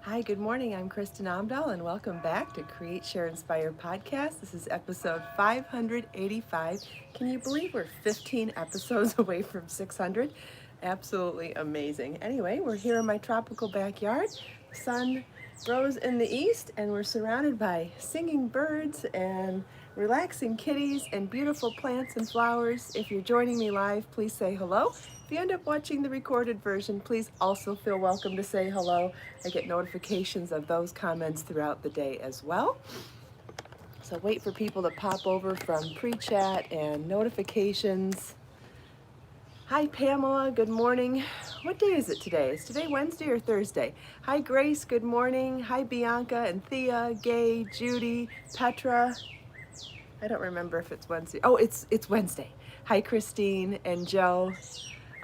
Hi, good morning. I'm Kristin Omdahl, and welcome back to Create, Share, Inspire podcast. This is episode 585. Can you believe we're 15 episodes away from 600? Absolutely amazing. Anyway, we're here in my tropical backyard. The sun rose in the east, and we're surrounded by singing birds and relaxing kitties and beautiful plants and flowers. If you're joining me live, please say hello. If you end up watching the recorded version, please also feel welcome to say hello. I get notifications of those comments throughout the day as well. So wait for people to pop over from pre-chat and notifications. Hi Pamela, good morning. What day is it today? Is today Wednesday or Thursday? Hi Grace, good morning. Hi Bianca and Thea, Gay, Judy, Petra. I don't remember if it's Wednesday. Oh, it's Wednesday. Hi Christine and Joe.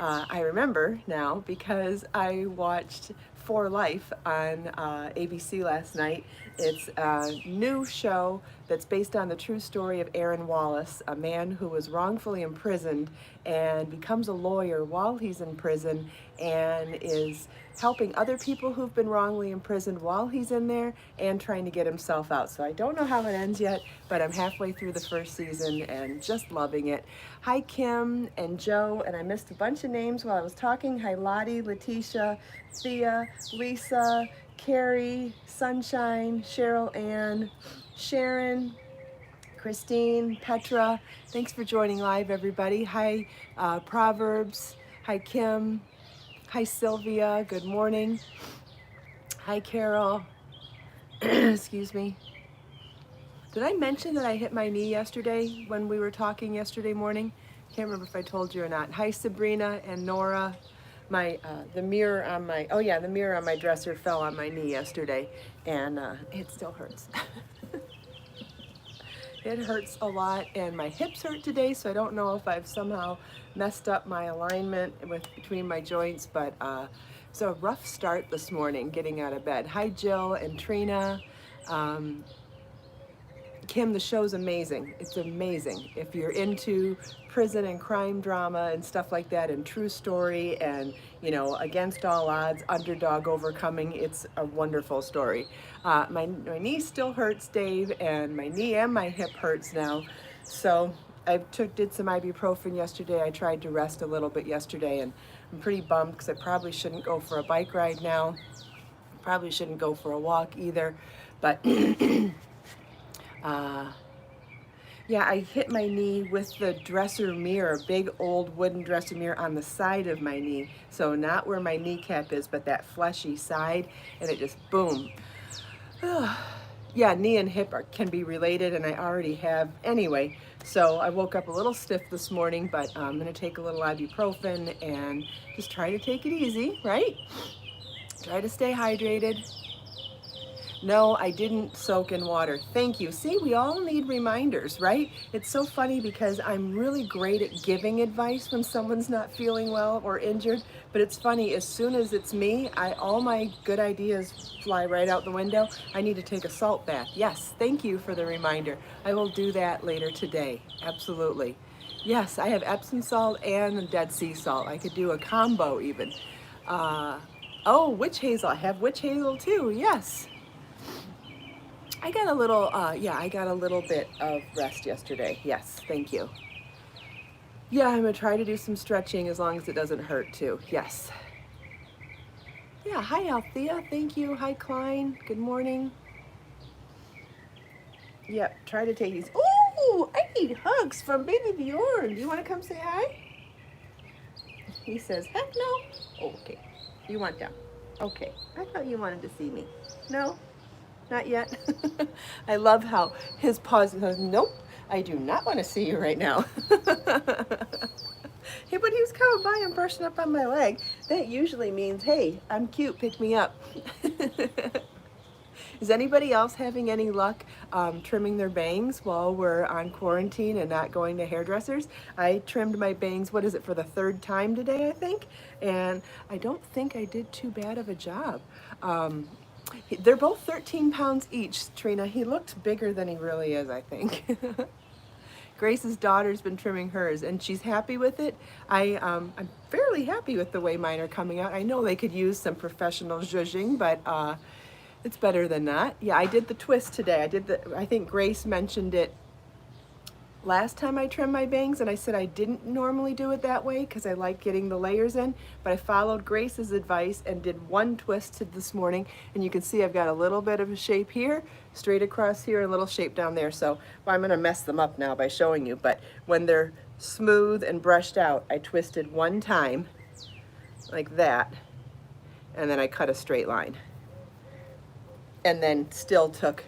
I remember now because I watched For Life on ABC last night. It's a new show that's based on the true story of Aaron Wallace, a man who was wrongfully imprisoned and becomes a lawyer while he's in prison and is helping other people who've been wrongly imprisoned while he's in there and trying to get himself out. So I don't know how it ends yet, but I'm halfway through the first season and just loving it. Hi Kim and Joe, and I missed a bunch of names while I was talking. Hi Lottie, Letitia, Thea, Lisa, Carrie, Sunshine, Cheryl Ann, Sharon, Christine, Petra. Thanks for joining live, everybody. Hi Proverbs. Hi Kim. Hi Sylvia, good morning. Hi Carol. Excuse me. Did I mention that I hit my knee yesterday when we were talking yesterday morning? Can't remember if I told you or not. Hi Sabrina and Nora. The mirror on my dresser fell on my knee yesterday, and it still hurts. It hurts a lot, and my hips hurt today, so I don't know if I've somehow messed up my alignment between my joints, but it's a rough start this morning getting out of bed. Hi Jill and Trina. Kim, the show's amazing. It's amazing. If you're into prison and crime drama and stuff like that, and true story and, against all odds, underdog overcoming, it's a wonderful story. My knee still hurts, Dave, and my knee and my hip hurts now. So I did some ibuprofen yesterday. I tried to rest a little bit yesterday, and I'm pretty bummed because I probably shouldn't go for a bike ride now. Probably shouldn't go for a walk either, but yeah, I hit my knee with the dresser mirror, big old wooden dresser mirror on the side of my knee. So not where my kneecap is, but that fleshy side, and it just boom. Yeah, knee and hip can be related, and I already have anyway. So I woke up a little stiff this morning, but I'm going to take a little ibuprofen and just try to take it easy, right? Try to stay hydrated. No, I didn't soak in water. Thank you. See, we all need reminders, right? It's so funny because I'm really great at giving advice when someone's not feeling well or injured. But it's funny, as soon as it's me, all my good ideas fly right out the window. I need to take a salt bath. Yes, thank you for the reminder. I will do that later today. Absolutely. Yes, I have Epsom salt and Dead Sea salt. I could do a combo even. Witch hazel. I have witch hazel too. Yes. I got a little bit of rest yesterday. Yes, thank you. Yeah, I'm gonna try to do some stretching as long as it doesn't hurt too. Yes. Yeah, hi Althea, thank you. Hi Klein, good morning. Yep, try to take these. Ooh, I need hugs from baby Bjorn. Do you wanna come say hi? He says, heck no. Oh, okay, you want them. Okay, I thought you wanted to see me. No? Not yet. I love how his paws goes, nope, I do not want to see you right now. Hey, but he was coming by and brushing up on my leg. That usually means, hey, I'm cute, pick me up. Is anybody else having any luck trimming their bangs while we're on quarantine and not going to hairdressers? I trimmed my bangs, for the third time today, I think, and I don't think I did too bad of a job. They're both 13 pounds each, Trina. He looked bigger than he really is, I think. Grace's daughter's been trimming hers, and she's happy with it. I'm fairly happy with the way mine are coming out. I know they could use some professional zhuzhing, but It's better than not. Yeah, I did the twist today. I think Grace mentioned it last time I trimmed my bangs, and I said I didn't normally do it that way because I like getting the layers in, but I followed Grace's advice and did one twist this morning, and you can see I've got a little bit of a shape here, straight across here, and a little shape down there. So well, I'm going to mess them up now by showing you, but when they're smooth and brushed out, I twisted one time like that, and then I cut a straight line. And then still took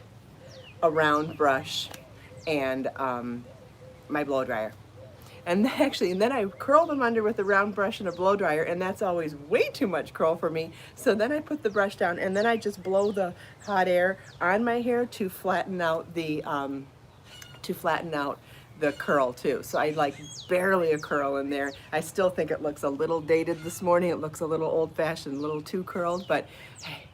a round brush and my blow dryer. And then I curled them under with a round brush and a blow dryer, and that's always way too much curl for me. So then I put the brush down, and then I just blow the hot air on my hair to flatten out the curl too. So I like barely a curl in there. I still think it looks a little dated this morning. It looks a little old-fashioned, a little too curled, but hey.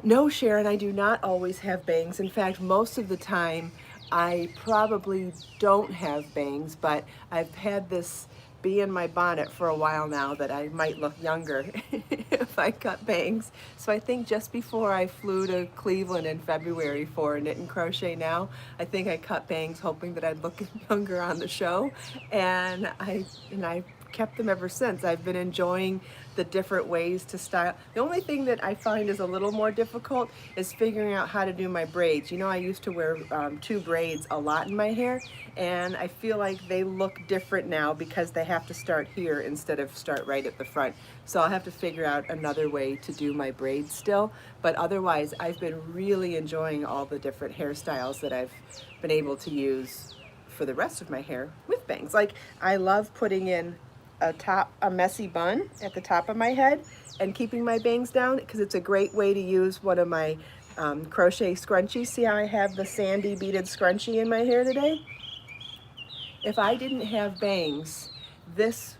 No, Sharon, I do not always have bangs. In fact, most of the time I probably don't have bangs, but I've had this be in my bonnet for a while now that I might look younger if I cut bangs. So I think just before I flew to Cleveland in February for Knit and Crochet Now, I think I cut bangs hoping that I'd look younger on the show, and I kept them ever since. I've been enjoying the different ways to style. The only thing that I find is a little more difficult is figuring out how to do my braids. You know, I used to wear two braids a lot in my hair, and I feel like they look different now because they have to start here instead of start right at the front. So I'll have to figure out another way to do my braids still, but otherwise I've been really enjoying all the different hairstyles that I've been able to use for the rest of my hair with bangs. Like, I love putting in a messy bun at the top of my head and keeping my bangs down, because it's a great way to use one of my crochet scrunchies. See how I have the sandy beaded scrunchie in my hair today? If I didn't have bangs, this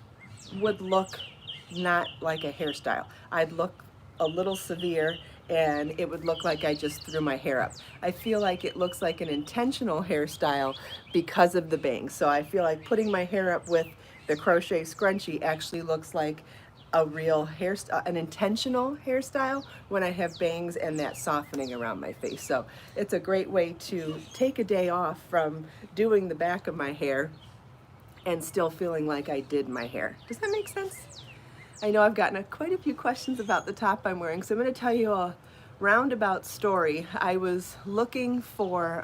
would look not like a hairstyle. I'd look a little severe, and it would look like I just threw my hair up. I feel like it looks like an intentional hairstyle because of the bangs. So I feel like putting my hair up with the crochet scrunchie actually looks like a real hairstyle, an intentional hairstyle, when I have bangs and that softening around my face. So it's a great way to take a day off from doing the back of my hair and still feeling like I did my hair. Does that make sense? I know I've gotten quite a few questions about the top I'm wearing, so I'm going to tell you a roundabout story. I was looking for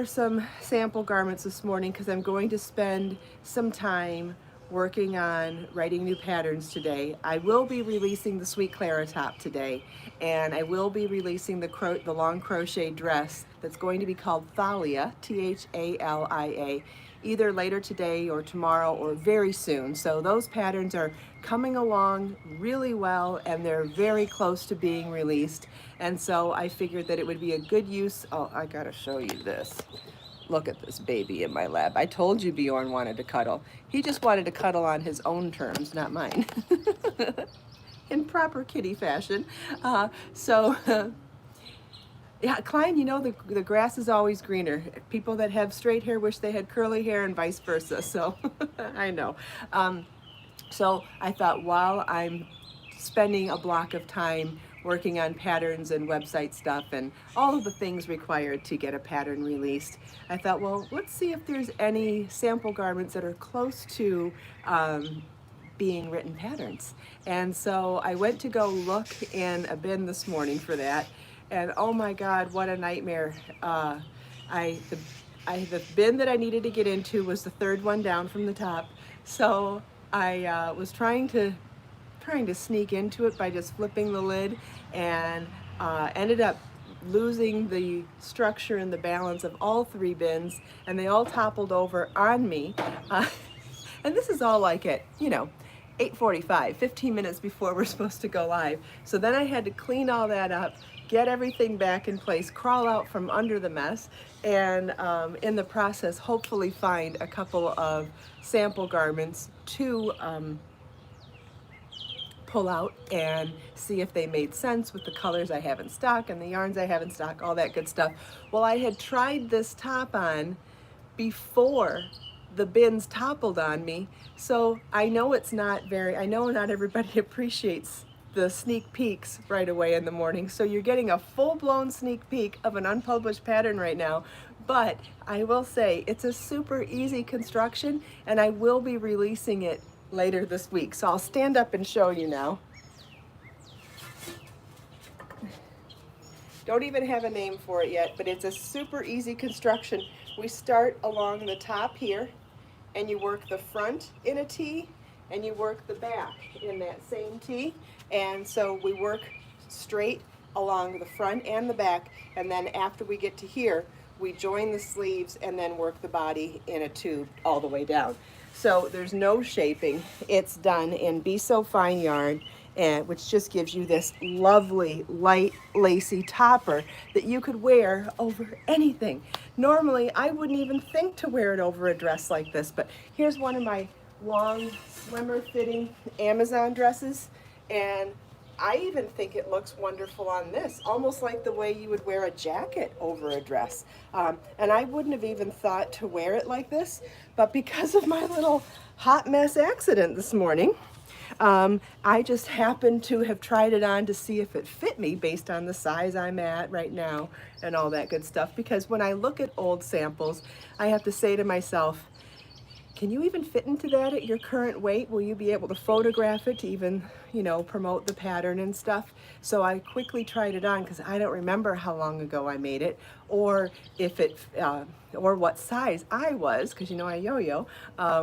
some sample garments this morning because I'm going to spend some time working on writing new patterns today. I will be releasing the Sweet Clara top today, and I will be releasing the long crochet dress that's going to be called Thalia, Thalia, either later today or tomorrow or very soon. So those patterns are coming along really well, and they're very close to being released. And so I figured that it would be a good use. Oh, I gotta show you this. Look at this baby in my lap. I told you Bjorn wanted to cuddle. He just wanted to cuddle on his own terms, not mine. In proper kitty fashion. Yeah, Klein, you know, the grass is always greener. People that have straight hair wish they had curly hair, and vice versa. So I know. So I thought, while I'm spending a block of time working on patterns and website stuff and all of the things required to get a pattern released, I thought, well, let's see if there's any sample garments that are close to being written patterns. And so I went to go look in a bin this morning for that, and oh my God, what a nightmare. The bin that I needed to get into was the third one down from the top. So I was trying to sneak into it by just flipping the lid, and ended up losing the structure and the balance of all three bins, and they all toppled over on me. And this is all like at, 8:45, 15 minutes before we're supposed to go live. So then I had to clean all that up, get everything back in place, crawl out from under the mess, and in the process, hopefully find a couple of sample garments to pull out and see if they made sense with the colors I have in stock and the yarns I have in stock, all that good stuff. Well, I had tried this top on before the bins toppled on me, so I know not everybody appreciates the sneak peeks right away in the morning. So you're getting a full-blown sneak peek of an unpublished pattern right now. But I will say it's a super easy construction, and I will be releasing it later this week. So I'll stand up and show you now. Don't even have a name for it yet, but it's a super easy construction. We start along the top here, and you work the front in a T, and you work the back in that same T. And so we work straight along the front and the back, and then after we get to here, we join the sleeves and then work the body in a tube all the way down. So there's no shaping. It's done in Be So Fine yarn, and which just gives you this lovely light lacy topper that you could wear over anything. Normally I wouldn't even think to wear it over a dress like this, but here's one of my long swimmer fitting Amazon dresses, and I even think it looks wonderful on this, almost like the way you would wear a jacket over a dress. And I wouldn't have even thought to wear it like this, but because of my little hot mess accident this morning, I just happened to have tried it on to see if it fit me based on the size I'm at right now and all that good stuff. Because when I look at old samples, I have to say to myself, can you even fit into that at your current weight? Will you be able to photograph it to even, you know, promote the pattern and stuff? So I quickly tried it on because I don't remember how long ago I made it, or if it, or what size I was, because you know I yo-yo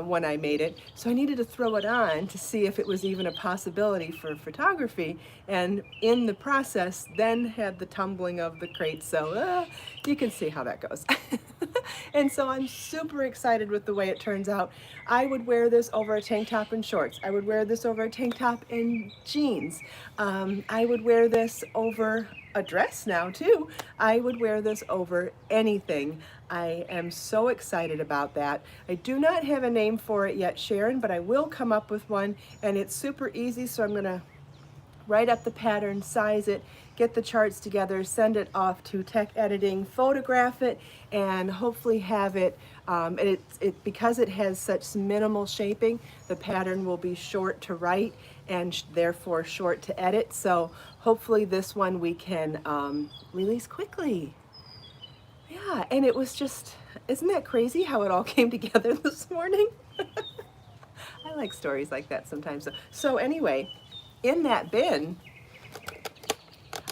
when I made it. So I needed to throw it on to see if it was even a possibility for photography, and in the process then had the tumbling of the crate. So you can see how that goes. And so I'm super excited with the way it turns out. I would wear this over a tank top and shorts. I would wear this over a tank top and jeans. I would wear this over a dress now too. I would wear this over anything. I am so excited about that. I do not have a name for it yet, Sharon, but I will come up with one, and it's super easy. So I'm gonna write up the pattern, size it, get the charts together, send it off to tech editing, photograph it, and hopefully have it, because it has such minimal shaping, the pattern will be short to write and therefore short to edit. So hopefully this one we can release quickly. Yeah, and it was just, isn't that crazy how it all came together this morning? I like stories like that sometimes. So anyway, in that bin,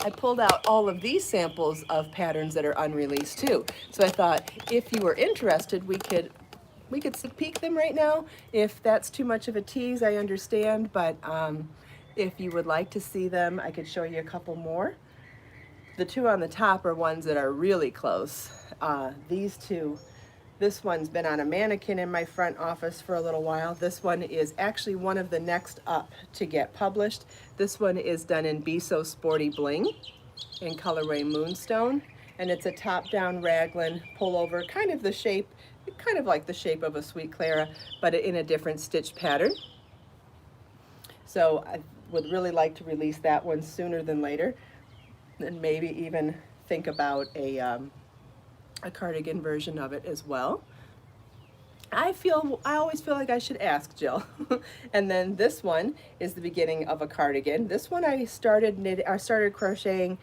I pulled out all of these samples of patterns that are unreleased too. So I thought if you were interested, we could sneak peek them right now. If that's too much of a tease, I understand, but if you would like to see them, I could show you a couple more. The two on the top are ones that are really close. These two, this one's been on a mannequin in my front office for a little while. This one is actually one of the next up to get published. This one is done in Be So Sporty Bling in colorway Moonstone, and it's a top-down raglan pullover, kind of like the shape of a Sweet Clara, but in a different stitch pattern. So I would really like to release that one sooner than later, and maybe even think about a cardigan version of it as well. I always feel like I should ask Jill. And then this one is the beginning of a cardigan. This one I started crocheting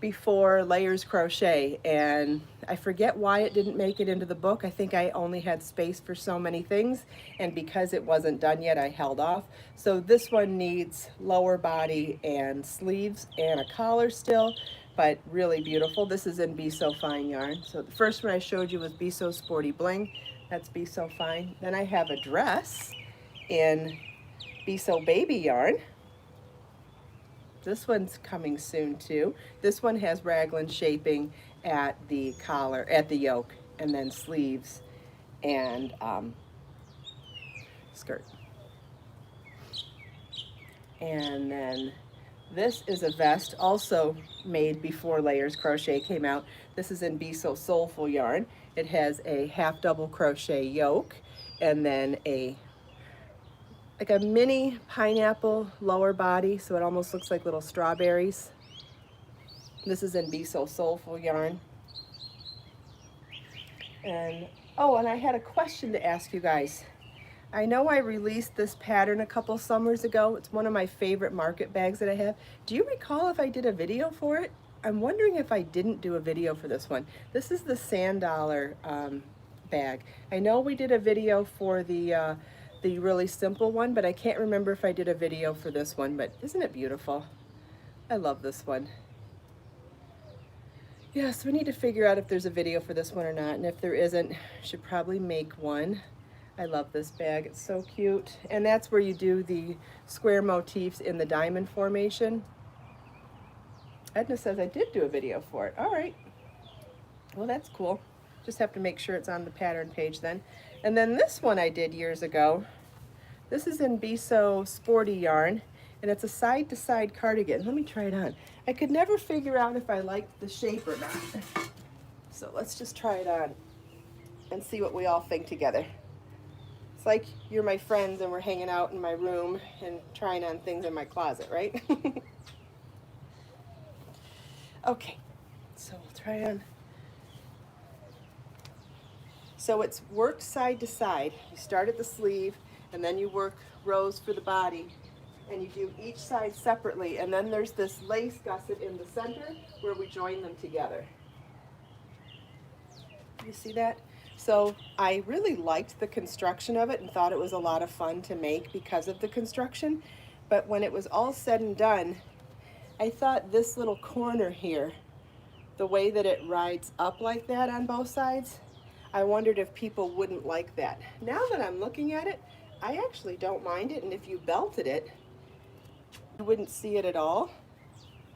before Layers Crochet, and I forget why it didn't make it into the book. I think I only had space for so many things, and because it wasn't done yet, I held off. So this one needs lower body and sleeves and a collar still, but really beautiful. This is in Be So Fine yarn. So the first one I showed you was Be So Sporty Bling. That's Be So Fine. Then I have a dress in Be So Baby yarn. This one's coming soon too. This one has raglan shaping at the collar, at the yoke, and then sleeves and skirt. And then this is a vest also made before Layers Crochet came out. This is in Be So Soulful yarn. It has a half double crochet yoke and then like a mini pineapple lower body, so it almost looks like little strawberries. This is in Be So Soulful yarn. And oh, and I had a question to ask you guys. I know I released this pattern a couple summers ago. It's one of my favorite market bags that I have. Do you recall if I did a video for it? I'm wondering if I didn't do a video for this one. This is the sand dollar bag. I know we did a video for the really simple one, but I can't remember if I did a video for this one, but isn't it beautiful? I love this one. Yes, we need to figure out if there's a video for this one or not, and if there isn't, should probably make one. I love this bag, it's so cute. And that's where you do the square motifs in the diamond formation. Edna says I did do a video for it. All right, well that's cool. Just have to make sure it's on the pattern page then. And then this one I did years ago. This is in Be So Sporty yarn, and it's a side-to-side cardigan. Let me try it on. I could never figure out if I liked the shape or not. So let's just try it on and see what we all think together. It's like you're my friends and we're hanging out in my room and trying on things in my closet, right? Okay, so we'll try on. So it's worked side to side. You start at the sleeve and then you work rows for the body, and you do each side separately, and then there's this lace gusset in the center where we join them together. You see that? So I really liked the construction of it and thought it was a lot of fun to make because of the construction, but when it was all said and done, I thought this little corner here, the way that it rides up like that on both sides, I wondered if people wouldn't like that. Now that I'm looking at it, I actually don't mind it, and if you belted it, you wouldn't see it at all,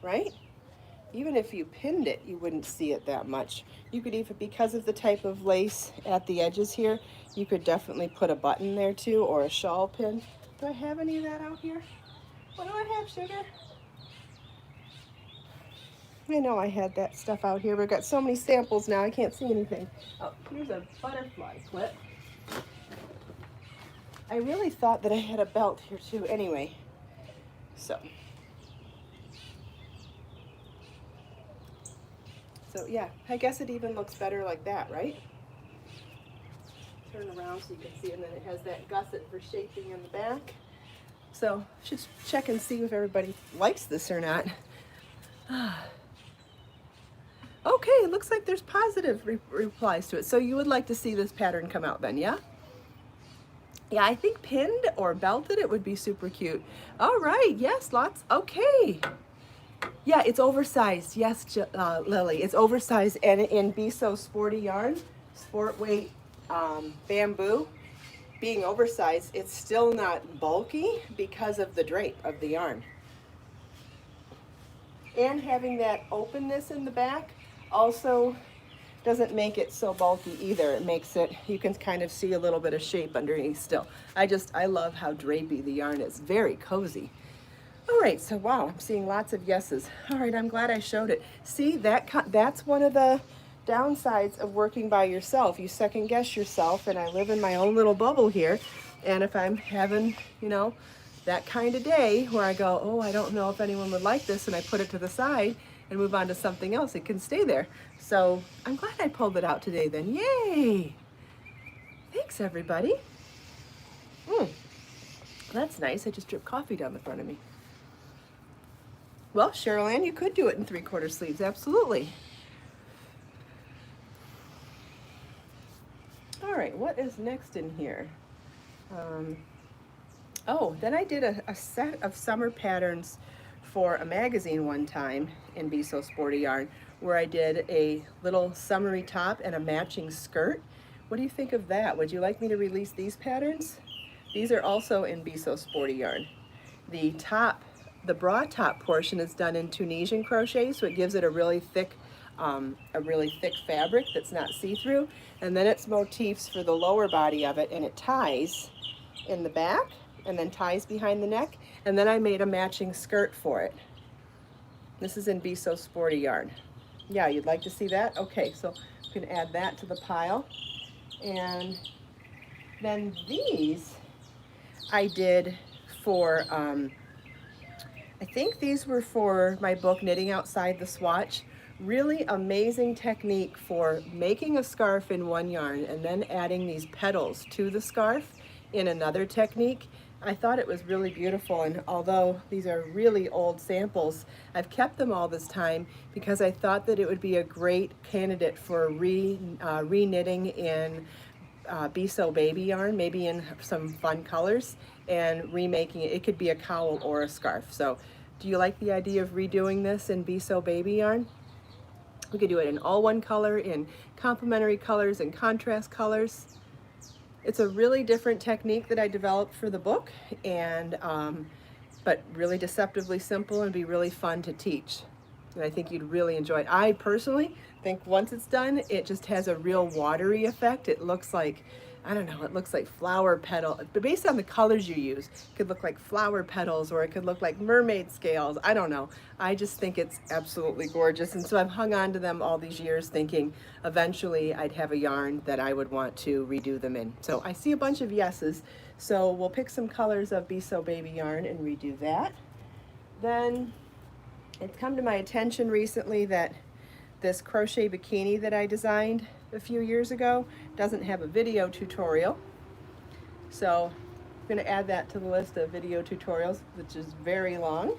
right? Even if you pinned it, you wouldn't see it that much. You could even, because of the type of lace at the edges here, you could definitely put a button there too, or a shawl pin. Do I have any of that out here? What do I have, sugar? I know I had that stuff out here. We've got so many samples now, I can't see anything. Oh, here's a butterfly clip. I really thought that I had a belt here too. Anyway, so yeah, I guess it even looks better like that, right? Turn around so you can see, and then it has that gusset for shaping in the back. So just check and see if everybody likes this or not. Okay, it looks like there's positive replies to it. So you would like to see this pattern come out then, yeah? Yeah, I think pinned or belted it would be super cute. All right, yes, lots, okay. Yeah, it's oversized, yes, Lily, it's oversized, and in Be So Sporty yarn, sport weight bamboo, being oversized, it's still not bulky because of the drape of the yarn. And having that openness in the back also doesn't make it so bulky either. It makes it, you can kind of see a little bit of shape underneath still. I love how drapey the yarn is, very cozy. All right, so wow, I'm seeing lots of yeses. All right, I'm glad I showed it. See, that's one of the downsides of working by yourself. You second guess yourself, and I live in my own little bubble here. And if I'm having, you know, that kind of day where I go, oh, I don't know if anyone would like this, and I put it to the side and move on to something else, it can stay there. So I'm glad I pulled it out today then. Yay! Thanks, everybody. That's nice. I just dripped coffee down the front of me. Well, Cheryl Ann, you could do it in 3/4 sleeves, absolutely. All right, what is next in here? Oh, then I did a set of summer patterns for a magazine one time in Be So Sporty yarn, where I did a little summery top and a matching skirt. What do you think of that? Would you like me to release these patterns? These are also in Be So Sporty yarn. The top, the bra top portion is done in Tunisian crochet, so it gives it a really thick fabric that's not see-through, and then it's motifs for the lower body of it, and it ties in the back and then ties behind the neck, and then I made a matching skirt for it. This is in Be So Sporty yarn. Yeah, you'd like to see that? Okay, so you can add that to the pile. And then these I did for, I think these were for my book, Knitting Outside the Swatch. Really amazing technique for making a scarf in one yarn and then adding these petals to the scarf in another technique. I thought it was really beautiful, and although these are really old samples, I've kept them all this time because I thought that it would be a great candidate for re-knitting in Be So Baby yarn, maybe in some fun colors, and remaking it. It could be a cowl or a scarf. So do you like the idea of redoing this in Be So Baby yarn? We could do it in all one color, in complementary colors, and contrast colors. It's a really different technique that I developed for the book, and but really deceptively simple and be really fun to teach. And I think you'd really enjoy it. I personally think once it's done, it just has a real watery effect. It looks like, I don't know, it looks like flower petal, but based on the colors you use, it could look like flower petals or it could look like mermaid scales. I don't know. I just think it's absolutely gorgeous. And so I've hung on to them all these years thinking eventually I'd have a yarn that I would want to redo them in. So I see a bunch of yeses. So we'll pick some colors of Be So Baby yarn and redo that. Then it's come to my attention recently that this crochet bikini that I designed a few years ago doesn't have a video tutorial. So I'm going to add that to the list of video tutorials, which is very long.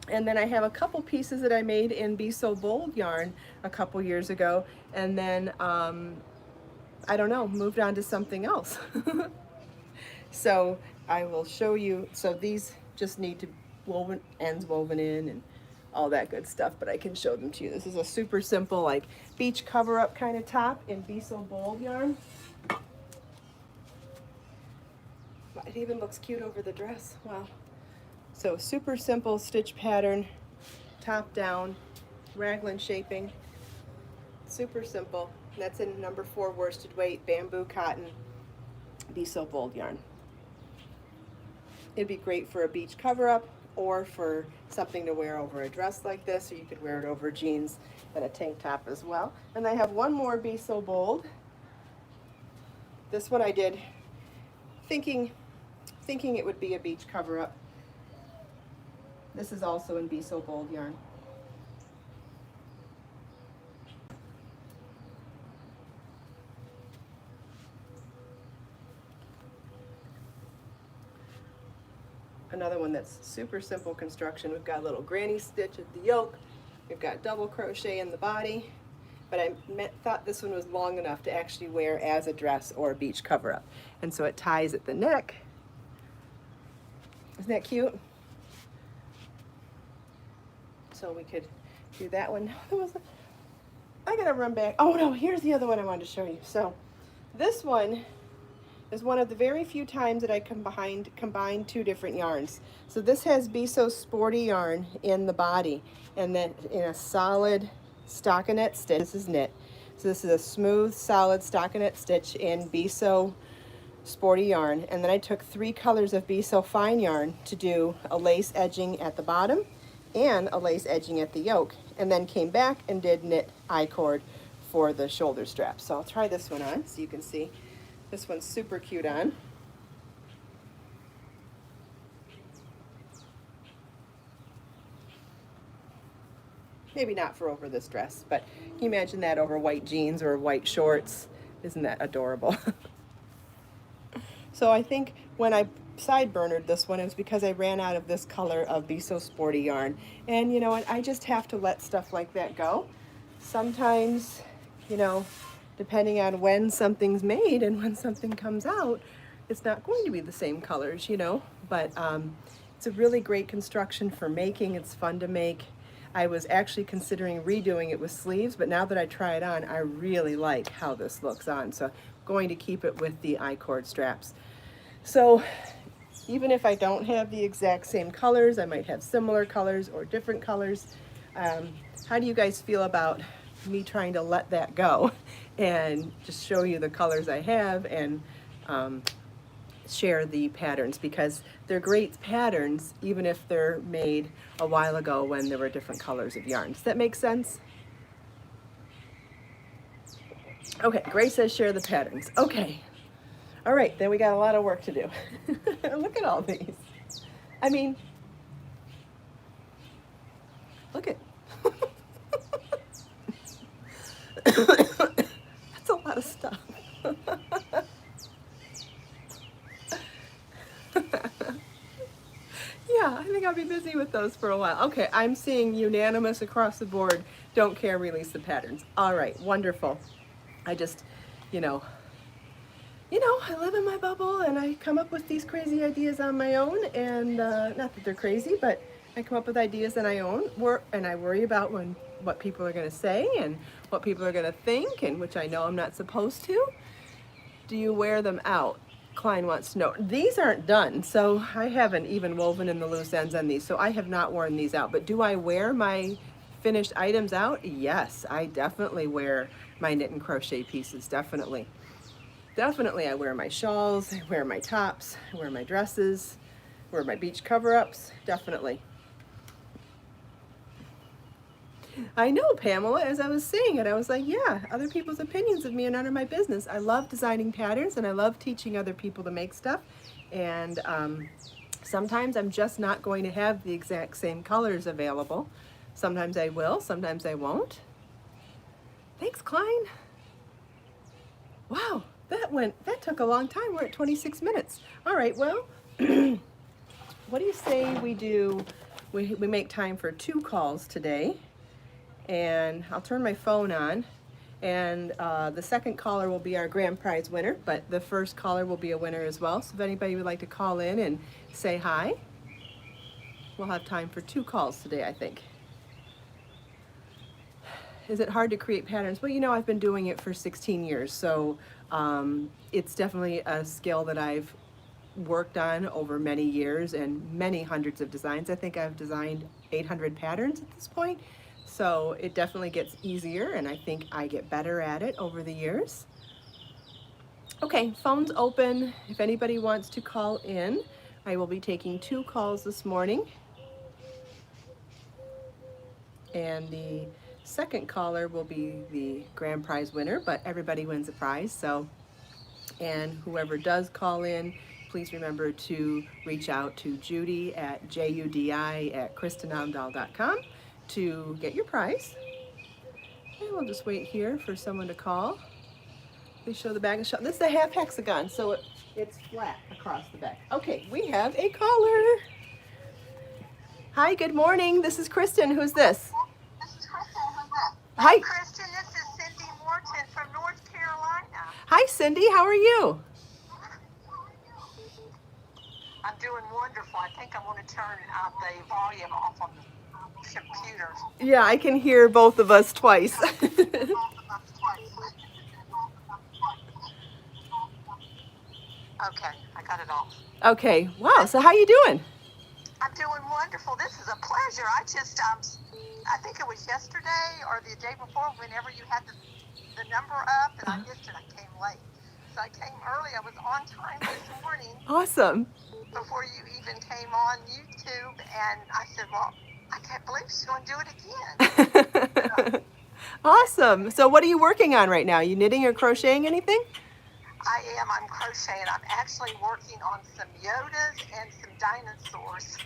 And then I have a couple pieces that I made in Be So Bold yarn a couple years ago, and then I don't know, moved on to something else. So I will show you. So these just need to ends woven in and all that good stuff, but I can show them to you. This is a super simple, like, beach cover-up kind of top in Be So Bold yarn. It even looks cute over the dress. Wow. So super simple stitch pattern, top down, raglan shaping. Super simple. That's in number 4 worsted weight bamboo cotton Be So Bold yarn. It'd be great for a beach cover-up or for something to wear over a dress like this, or you could wear it over jeans and a tank top as well. And I have one more Be So Bold. This one I did thinking it would be a beach cover-up. This is also in Be So Bold yarn. Another one that's super simple construction. We've got a little granny stitch at the yoke. We've got double crochet in the body. But I thought this one was long enough to actually wear as a dress or a beach cover-up. And so it ties at the neck. Isn't that cute? So we could do that one. I gotta run back. Oh no, here's the other one I wanted to show you. So this one is one of the very few times that I combined 2 different yarns. So this has Be So Sporty yarn in the body, and then in a solid stockinette stitch. This is knit. So this is a smooth, solid stockinette stitch in Be So Sporty yarn, and then I took 3 colors of Be So Fine yarn to do a lace edging at the bottom and a lace edging at the yoke, and then came back and did knit I-cord for the shoulder strap. So I'll try this one on so you can see. This one's super cute on. Maybe not for over this dress, but can you imagine that over white jeans or white shorts? Isn't that adorable? So I think when I sideburnered this one, it was because I ran out of this color of Be So Sporty yarn. And you know what, I just have to let stuff like that go. Sometimes, you know, depending on when something's made and when something comes out, it's not going to be the same colors, you know, but it's a really great construction for making. It's fun to make. I was actually considering redoing it with sleeves, but now that I try it on, I really like how this looks on. So I'm going to keep it with the I-cord straps. So even if I don't have the exact same colors, I might have similar colors or different colors. How do you guys feel about me trying to let that go and just show you the colors I have and share the patterns, because they're great patterns even if they're made a while ago when there were different colors of yarn. Does that make sense? Okay, Grace says share the patterns. Okay. All right, then we got a lot of work to do. Look at all these. I mean, look at. That's a lot of stuff. Yeah, I think I'll be busy with those for a while. Okay, I'm seeing unanimous across the board. Don't care, release the patterns. All right, wonderful. I just, you know, I live in my bubble and I come up with these crazy ideas on my own. And not that they're crazy, but I come up with ideas on my own. And I worry about what people are going to say and what people are going to think, and which I know I'm not supposed to. Do you wear them out? Klein wants to know. These aren't done, so I haven't even woven in the loose ends on these, so I have not worn these out. But do I wear my finished items out? Yes, I definitely wear my knit and crochet pieces, definitely. Definitely I wear my shawls, I wear my tops, I wear my dresses, I wear my beach cover-ups, definitely. I know, Pamela, as I was saying it, I was like, yeah, other people's opinions of me are none of my business. I love designing patterns and I love teaching other people to make stuff. And sometimes I'm just not going to have the exact same colors available. Sometimes I will, sometimes I won't. Thanks, Klein. Wow, that took a long time. We're at 26 minutes. All right, well, what do you say we make time for 2 calls today? And I'll turn my phone on, and the second caller will be our grand prize winner, but the first caller will be a winner as well. So if anybody would like to call in and say hi, we'll have time for 2 calls today, I think. Is it hard to create patterns? Well, I've been doing it for 16 years, so it's definitely a skill that I've worked on over many years and many hundreds of designs. I think I've designed 800 patterns at this point. So it definitely gets easier, and I think I get better at it over the years. Okay, phone's open. If anybody wants to call in, I will be taking 2 calls this morning. And the second caller will be the grand prize winner, but everybody wins a prize. So, and whoever does call in, please remember to reach out to Judy at JUDI@KristinOmdahl.com to get your prize. And we'll just wait here for someone to call. Please show the back and show. This is a half hexagon, so it's flat across the back. Okay, we have a caller. Hi, good morning. This is Kristin. Who's this? Hi. Kristin, this is Cindy Morton from North Carolina. Hi, Cindy. How are you? I'm doing wonderful. I think I'm going to turn the volume off on the computer. Yeah, I can hear both of us twice. Okay, I got it off. Okay. Wow. So how you doing? I'm doing wonderful. This is a pleasure. I think it was yesterday or the day before, whenever you had the number up, and I missed it. I came late. So I came early. I was on time this morning. Awesome. Before you even came on YouTube, and I said, well, I can't believe she's going to do it again. Awesome. So what are you working on right now? You knitting or crocheting anything? I am. I'm crocheting. I'm actually working on some Yodas and some dinosaurs.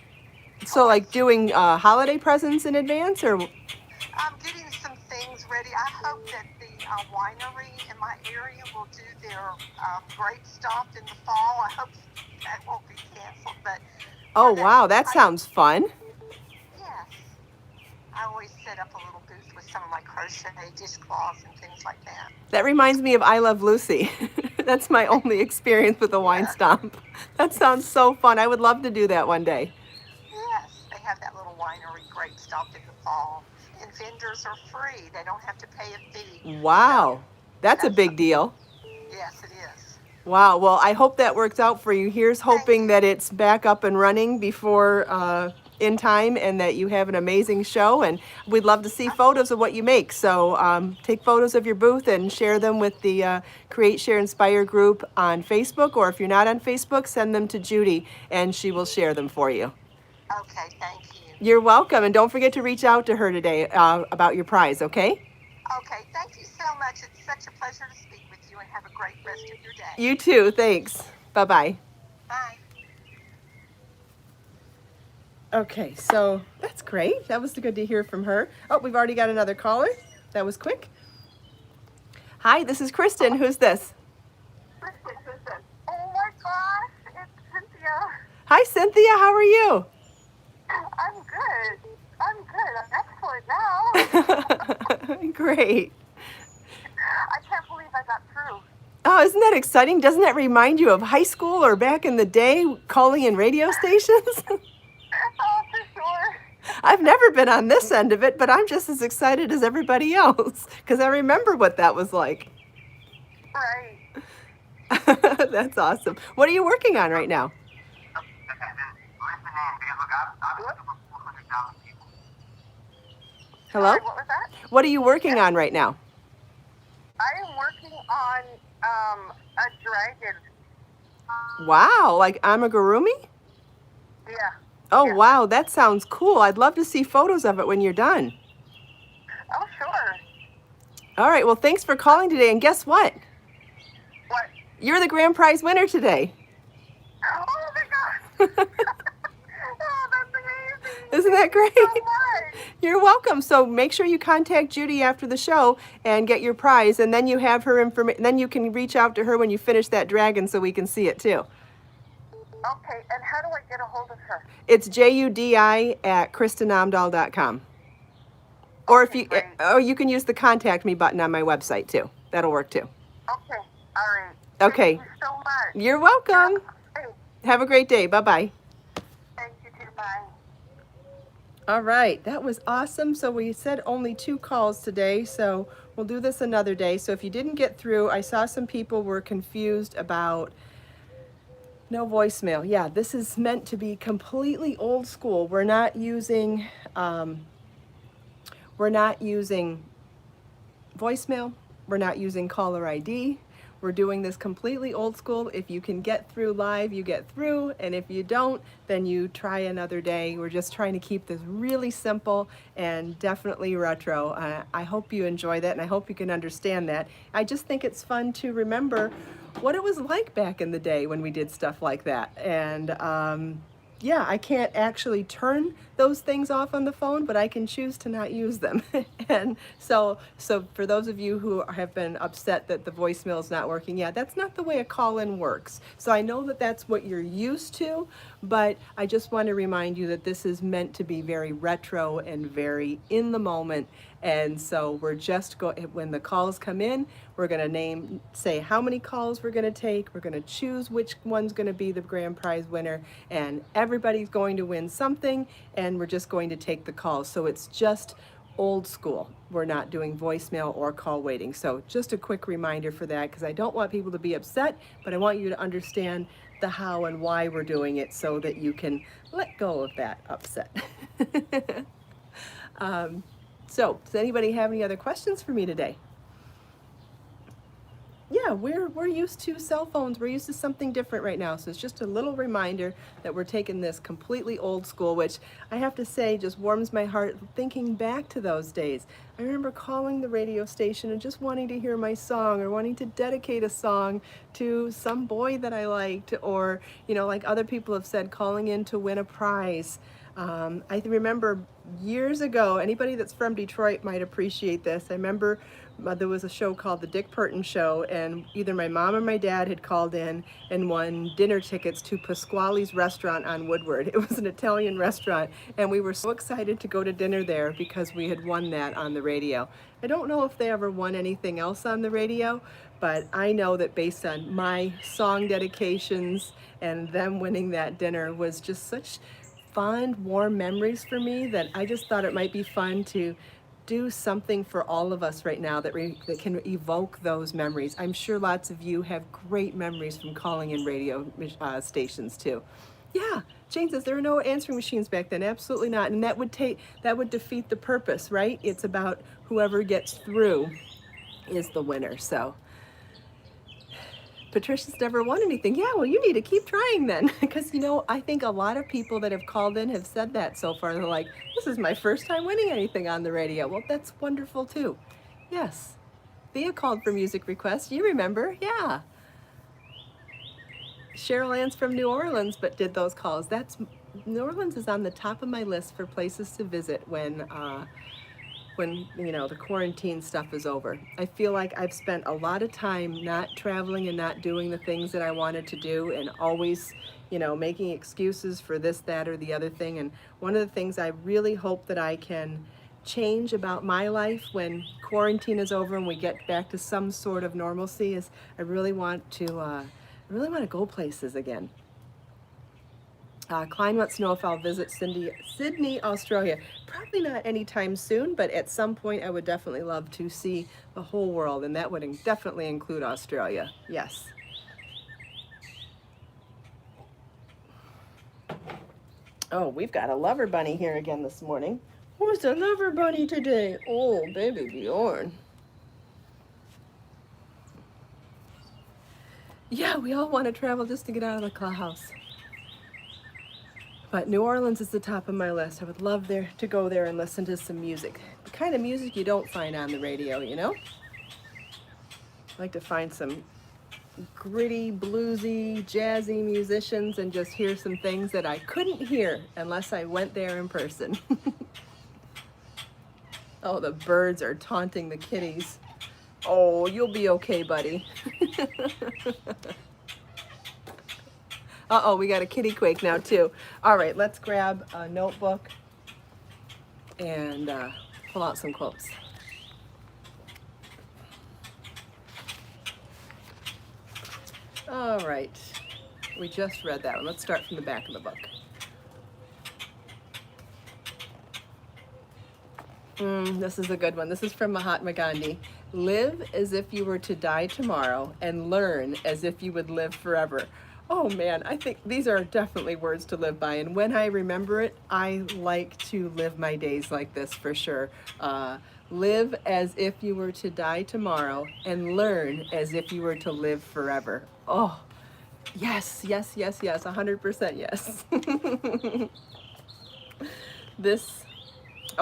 So like doing holiday presents in advance, or? I'm getting some things ready. I hope that the winery in my area will do their grape stop in the fall. I hope that won't be canceled. But oh wow, that sounds fun. Yes. I always set up a little booth with some of my crochet dishcloths and things like that. That reminds me of I Love Lucy. That's my only experience with a wine stomp. That sounds so fun. I would love to do that one day. Yes, they have that little winery grape stop in the fall. And vendors are free. They don't have to pay a fee. Wow. That's a big deal. Yes, it is. Wow. Well, I hope that works out for you. Here's hoping that it's back up and running before in time, and that you have an amazing show. And we'd love to see photos of what you make. So take photos of your booth and share them with the Create, Share, Inspire group on Facebook. Or if you're not on Facebook, send them to Judy and she will share them for you. Okay, thank you. You're welcome. And don't forget to reach out to her today about your prize, okay? Okay, thank you so much. It's such a pleasure to speak with you, and have a great rest of your day. You too. Thanks. Bye-bye. Bye. Okay, so that's great. That was good to hear from her. Oh, we've already got another caller. That was quick. Hi, this is Kristin. Who's this? Oh my gosh, it's Cynthia. Hi, Cynthia. How are you? I'm good. I'm excellent now. Great. I can't believe I got through. Oh, isn't that exciting? Doesn't that remind you of high school or back in the day calling in radio stations? Oh, for sure. I've never been on this end of it, but I'm just as excited as everybody else because I remember what that was like. Right. That's awesome. What are you working on right now? Hello? Sorry, what was that? What are you working on right now? I am working on a dragon. Wow, like amigurumi? Yeah. Oh, Yeah. wow, that sounds cool. I'd love to see photos of it when you're done. Oh, sure. All right, well, thanks for calling today. And guess what? What? You're the grand prize winner today. Oh, my God. Oh, that's amazing. Isn't that great? Thank you so much. You're welcome. So make sure you contact Judy after the show and get your prize, and then you have her information. Then you can reach out to her when you finish that dragon so we can see it too. Okay, and how do I get a hold of her? It's judi@KristinOmdahl.com. Or if Okay, you, great. or you can use the contact me button on my website too. That'll work too. Okay, all right. Okay. Thank you so much. You're welcome. Hey, Have a great day. Bye-bye. thank you too. Bye. All right, that was awesome. So we said only 2 calls today, so we'll do this another day. So if you didn't get through, I saw some people were confused about no voicemail. Yeah, this is meant to be completely old school. We're not using voicemail. We're not using caller ID. We're doing this completely old school. If you can get through live, you get through. And if you don't, then you try another day. We're just trying to keep this really simple and definitely retro. I hope you enjoy that, and I hope you can understand that. I just think it's fun to remember what it was like back in the day when we did stuff like that. And yeah, I can't actually turn those things off on the phone, but I can choose to not use them. And so for those of you who have been upset that the voicemail is not working, yeah, that's not the way a call-in works. So I know that that's what you're used to, but I just want to remind you that this is meant to be very retro and very in the moment. And so we're just when the calls come in, we're going to say how many calls we're going to take. We're going to choose which one's going to be the grand prize winner, and everybody's going to win something, and we're just going to take the calls. So it's just old school. We're not doing voicemail or call waiting. So just a quick reminder for that, because I don't want people to be upset, but I want you to understand the how and why we're doing it so that you can let go of that upset. So does anybody have any other questions for me today? Yeah, we're used to cell phones. We're used to something different right now. So it's just a little reminder that we're taking this completely old school, which I have to say just warms my heart thinking back to those days. I remember calling the radio station and just wanting to hear my song, or wanting to dedicate a song to some boy that I liked, or, you know, like other people have said, calling in to win a prize. I remember years ago, anybody that's from Detroit might appreciate this. I remember there was a show called The Dick Purton Show, and either my mom or my dad had called in and won dinner tickets to Pasquale's restaurant on Woodward. It was an Italian restaurant, and we were so excited to go to dinner there because we had won that on the radio. I don't know if they ever won anything else on the radio, but I know that based on my song dedications and them winning that dinner was just such fond, warm memories for me that I just thought it might be fun to do something for all of us right now that can evoke those memories. I'm sure lots of you have great memories from calling in radio stations too. Yeah, Jane says there were no answering machines back then. Absolutely not, and that would defeat the purpose, right? It's about whoever gets through is the winner. So Patricia's never won anything. Yeah, well, you need to keep trying then, because, you know, I think a lot of people that have called in have said that so far. They're like, this is my first time winning anything on the radio. Well, that's wonderful too. Yes. Thea called for music requests. You remember? Yeah. Cheryl Ann's from New Orleans, but did those calls. New Orleans is on the top of my list for places to visit when when, you know, the quarantine stuff is over. I feel like I've spent a lot of time not traveling and not doing the things that I wanted to do, and always, you know, making excuses for this, that, or the other thing. And one of the things I really hope that I can change about my life when quarantine is over and we get back to some sort of normalcy is I really want to go places again. Klein wants to know if I'll visit Sydney, Australia. Probably not anytime soon, but at some point I would definitely love to see the whole world, and that would definitely include Australia. Yes. Oh, we've got a lover bunny here again this morning. Who's the lover bunny today? Oh, baby Bjorn. Yeah, we all want to travel just to get out of the clubhouse. But New Orleans is the top of my list. I would love to go there and listen to some music. The kind of music you don't find on the radio, you know? I like to find some gritty, bluesy, jazzy musicians and just hear some things that I couldn't hear unless I went there in person. Oh, the birds are taunting the kitties. Oh, you'll be okay, buddy. Uh-oh, we got a kitty quake now, too. All right, let's grab a notebook and pull out some quotes. All right, we just read that one. Let's start from the back of the book. This is a good one. This is from Mahatma Gandhi. Live as if you were to die tomorrow and learn as if you would live forever. Oh man, I think these are definitely words to live by, and when I remember it, I like to live my days like this for sure. Live as if you were to die tomorrow and learn as if you were to live forever. Oh, yes, yes, yes, yes, 100% yes.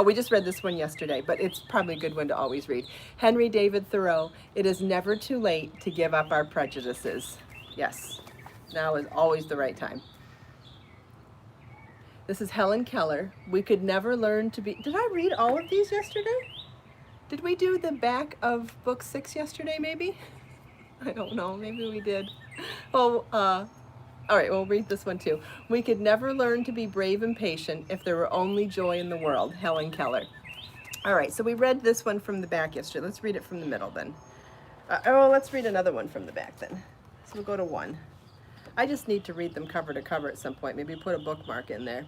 We just read this one yesterday, but it's probably a good one to always read. Henry David Thoreau, it is never too late to give up our prejudices. Yes. Now is always the right time. This is Helen Keller. We could never learn to be... Did I read all of these yesterday? Did we do the back of book 6 yesterday, maybe? I don't know. Maybe we did. Oh, all right, we'll read this one too. We could never learn to be brave and patient if there were only joy in the world. Helen Keller. All right, so we read this one from the back yesterday. Let's read it from the middle then. Let's read another one from the back then. So we'll go to 1. I just need to read them cover to cover at some point. Maybe put a bookmark in there.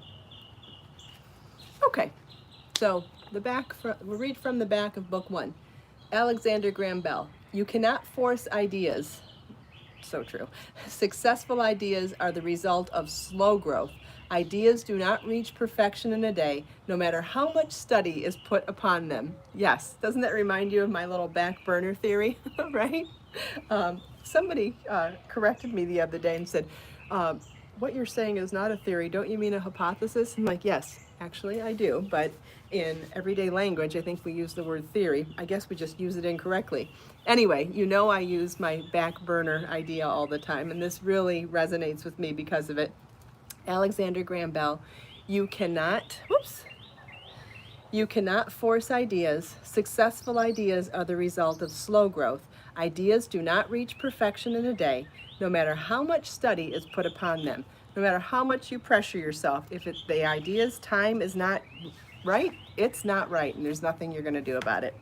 Okay, so we'll read from the back of book 1. Alexander Graham Bell. You cannot force ideas. So true. Successful ideas are the result of slow growth. Ideas do not reach perfection in a day, no matter how much study is put upon them. Yes, doesn't that remind you of my little back burner theory, right? Somebody corrected me the other day and said, what you're saying is not a theory. Don't you mean a hypothesis? I'm like, yes, actually I do. But in everyday language, I think we use the word theory. I guess we just use it incorrectly. Anyway, you know I use my back burner idea all the time, and this really resonates with me because of it. Alexander Graham Bell, you cannot force ideas. Successful ideas are the result of slow growth. Ideas do not reach perfection in a day, no matter how much study is put upon them. No matter how much you pressure yourself, if the idea's time is not right, it's not right, and there's nothing you're going to do about it.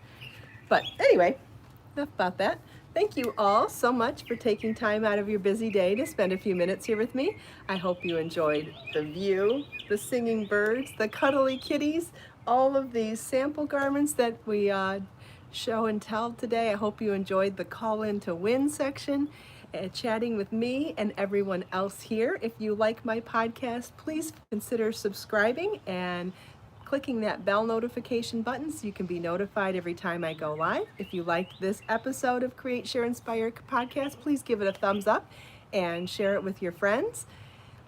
But anyway, enough about that. Thank you all so much for taking time out of your busy day to spend a few minutes here with me. I hope you enjoyed the view, the singing birds, the cuddly kitties, all of these sample garments that we show and tell today. I hope you enjoyed the call in to win section, chatting with me and everyone else here. If you like my podcast, please consider subscribing and clicking that bell notification button so you can be notified every time I go live. If you liked this episode of Create, Share, Inspire podcast, please give it a thumbs up and share it with your friends.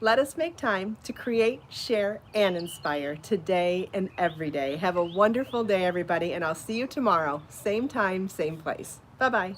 Let us make time to create, share, and inspire today and every day. Have a wonderful day, everybody, and I'll see you tomorrow. Same time, same place. Bye-bye.